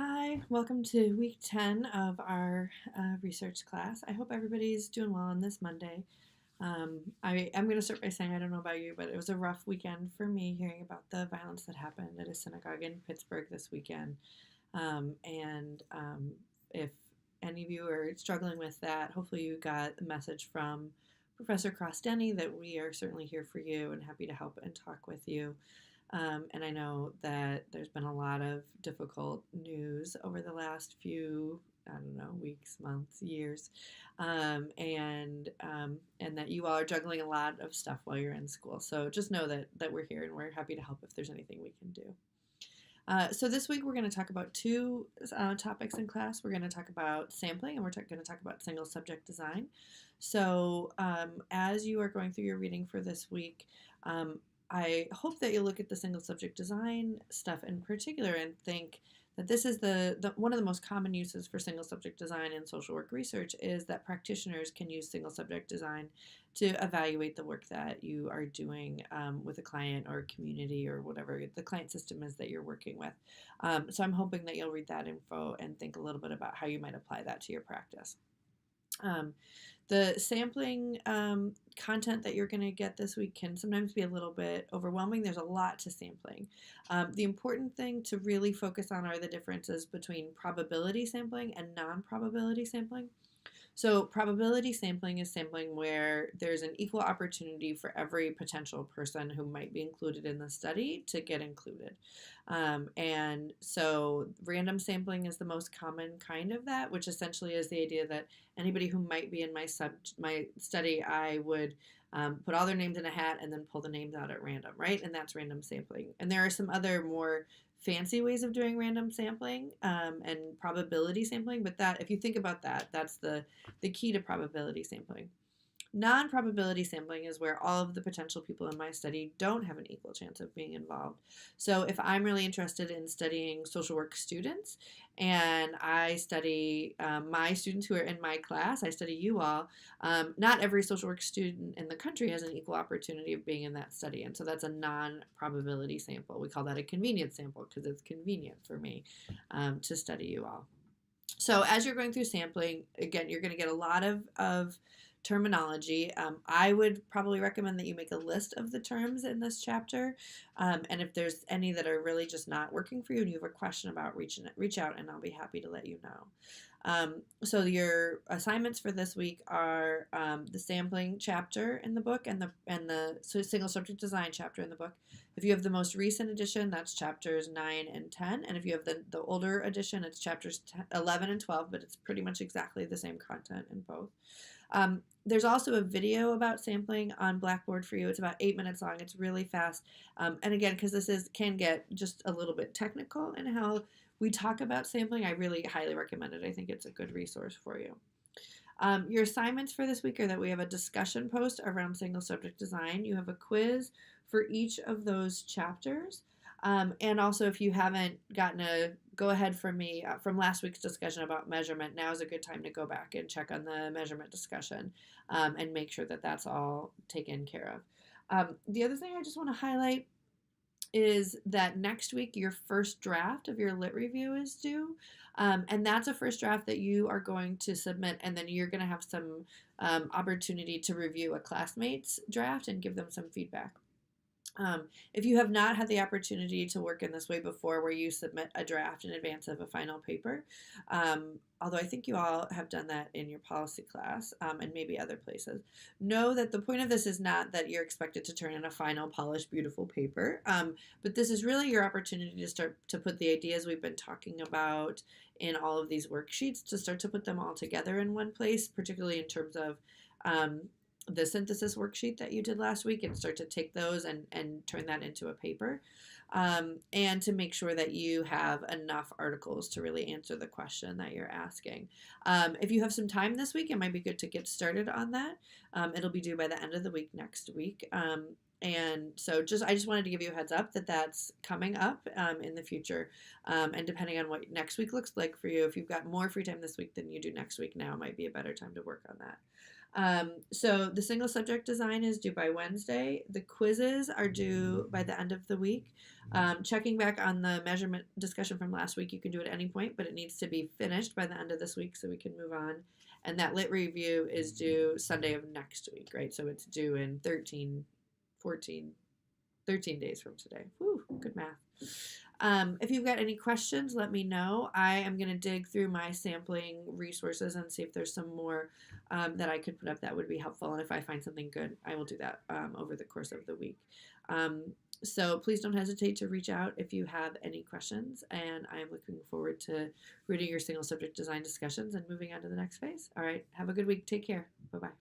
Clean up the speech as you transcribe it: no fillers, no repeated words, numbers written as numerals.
Hi, welcome to week 10 of our research class. I hope everybody's doing well on this Monday. I'm going to start by saying I don't know about you, but it was a rough weekend for me hearing about the violence that happened at a synagogue in Pittsburgh this weekend. And if any of you are struggling with that, hopefully you got a message from Professor Cross Denny that we are certainly here for you and happy to help and talk with you. And I know that there's been a lot of difficult news over the last few, I don't know, weeks, months, years, and that you all are juggling a lot of stuff while you're in school. So just know that we're here and we're happy to help if there's anything we can do. So this week we're going to talk about two topics in class. We're going to talk about sampling and we're going to talk about single subject design. So as you are going through your reading for this week, I hope that you look at the single subject design stuff in particular and think that this is the one of the most common uses for single subject design in social work research is that practitioners can use single subject design to evaluate the work that you are doing with a client or community or whatever the client system is that you're working with. So I'm hoping that you'll read that info and think a little bit about how you might apply that to your practice. The sampling content that you're going to get this week can sometimes be a little bit overwhelming. There's a lot to sampling. The important thing to really focus on are the differences between probability sampling and non-probability sampling. So probability sampling is sampling where there's an equal opportunity for every potential person who might be included in the study to get included. And so random sampling is the most common kind of that, which essentially is the idea that anybody who might be in my study, I would put all their names in a hat and then pull the names out at random, right? And that's random sampling. And there are some other more fancy ways of doing random sampling and probability sampling, but that if you think about that, that's the key to probability sampling. Non-probability sampling is where all of the potential people in my study don't have an equal chance of being involved. So if I'm really interested in studying social work students and I study my students who are in my class, I study you all, not every social work student in the country has an equal opportunity of being in that study. And so that's a non-probability sample. We call that a convenience sample because it's convenient for me to study you all. So as you're going through sampling, again, you're going to get a lot of terminology. I would probably recommend that you make a list of the terms in this chapter. And if there's any that are really just not working for you and you have a question about reach out and I'll be happy to let you know. So your assignments for this week are the sampling chapter in the book and the single subject design chapter in the book. If you have the most recent edition, that's chapters 9 and 10. And if you have the older edition, it's chapters 11 and 12, but it's pretty much exactly the same content in both. There's also a video about sampling on Blackboard for you. It's about 8 minutes long. It's really fast. And again, because can get just a little bit technical in how we talk about sampling, I really highly recommend it. I think it's a good resource for you. Your assignments for this week are that we have a discussion post around single subject design. You have a quiz for each of those chapters. And also, if you haven't gotten a go ahead from me from last week's discussion about measurement, now is a good time to go back and check on the measurement discussion and make sure that that's all taken care of. The other thing I just want to highlight is that next week your first draft of your lit review is due. And that's a first draft that you are going to submit, and then you're going to have some opportunity to review a classmate's draft and give them some feedback. If you have not had the opportunity to work in this way before, where you submit a draft in advance of a final paper, although I think you all have done that in your policy class and maybe other places, know that the point of this is not that you're expected to turn in a final, polished, beautiful paper, but this is really your opportunity to start to put the ideas we've been talking about in all of these worksheets, to start to put them all together in one place, particularly in terms of the synthesis worksheet that you did last week, and start to take those and turn that into a paper, and to make sure that you have enough articles to really answer the question that you're asking. If you have some time this week, it might be good to get started on that. It'll be due by the end of the week next week. And so I just wanted to give you a heads up that that's coming up in the future. And depending on what next week looks like for you, if you've got more free time this week than you do next week, now might be a better time to work on that. So the single subject design is due by Wednesday. The quizzes are due by the end of the week. Checking back on the measurement discussion from last week, you can do it at any point, but it needs to be finished by the end of this week so we can move on. And that lit review is due Sunday of next week, right? So it's due in 13 days from today. Whew, good math. If you've got any questions, let me know. I am going to dig through my sampling resources and see if there's some more that I could put up that would be helpful. And if I find something good, I will do that over the course of the week. So please don't hesitate to reach out if you have any questions. And I am looking forward to reading your single subject design discussions and moving on to the next phase. All right. Have a good week. Take care. Bye-bye.